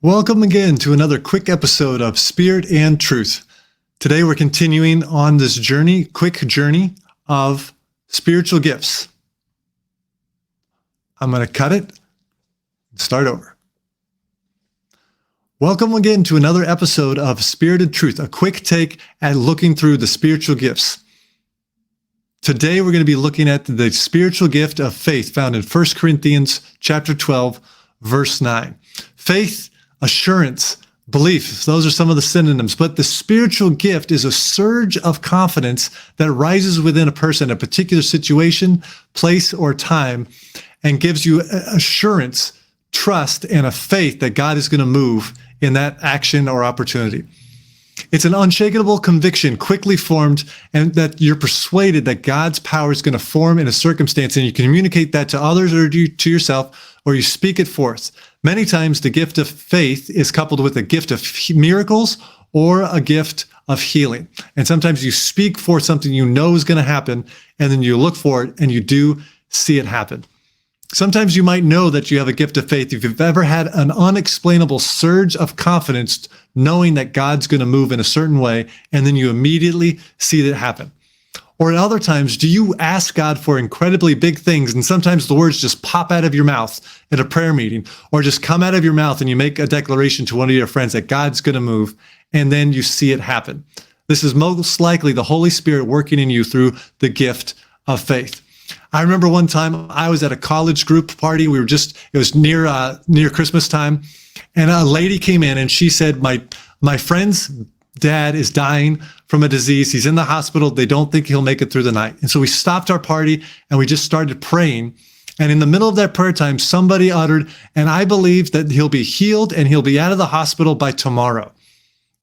Welcome again to another quick episode of Spirit and Truth. Today we're continuing on this quick journey of spiritual gifts. I'm going to cut it and start over. Welcome again to another episode of Spirit and Truth, a quick take at looking through the spiritual gifts. Today we're going to be looking at the spiritual gift of faith found in 1 Corinthians chapter 12, verse 9. Faith, assurance, belief, those are some of the synonyms, but the spiritual gift is a surge of confidence that rises within a person, a particular situation, place, or time, and gives you assurance, trust, and a faith that God is going to move in that action or opportunity. It's an unshakable conviction quickly formed, and that you're persuaded that God's power is going to form in a circumstance, and you communicate that to others or to yourself, or you speak it forth. Many times the gift of faith is coupled with a gift of miracles or a gift of healing. And sometimes you speak forth something you know is going to happen, and then you look for it and you do see it happen. Sometimes you might know that you have a gift of faith if you've ever had an unexplainable surge of confidence knowing that God's going to move in a certain way, and then you immediately see it happen. Or at other times, do you ask God for incredibly big things, and sometimes the words just pop out of your mouth at a prayer meeting, or just come out of your mouth and you make a declaration to one of your friends that God's going to move, and then you see it happen. This is most likely the Holy Spirit working in you through the gift of faith. I remember one time I was at a college group party. It was near Christmas time, and a lady came in and she said, my friend's dad is dying from a disease. He's in the hospital. They don't think he'll make it through the night. And so we stopped our party and we just started praying. And in the middle of that prayer time, somebody uttered, and I believe that he'll be healed and he'll be out of the hospital by tomorrow.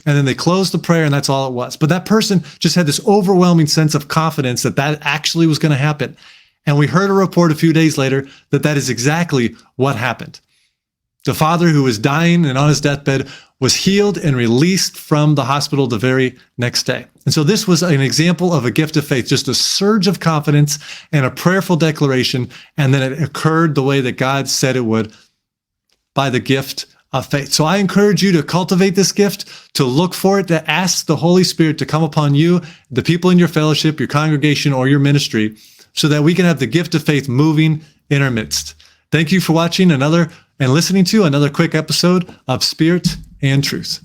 And then they closed the prayer, and that's all it was. But that person just had this overwhelming sense of confidence that actually was going to happen. And we heard a report a few days later that is exactly what happened. The father who was dying and on his deathbed was healed and released from the hospital the very next day. And so this was an example of a gift of faith, just a surge of confidence and a prayerful declaration, and then it occurred the way that God said it would by the gift of faith. So I encourage you to cultivate this gift, to look for it, to ask the Holy Spirit to come upon you, the people in your fellowship, your congregation, or your ministry, so that we can have the gift of faith moving in our midst. Thank you for watching and listening to another quick episode of Spirit and Truth.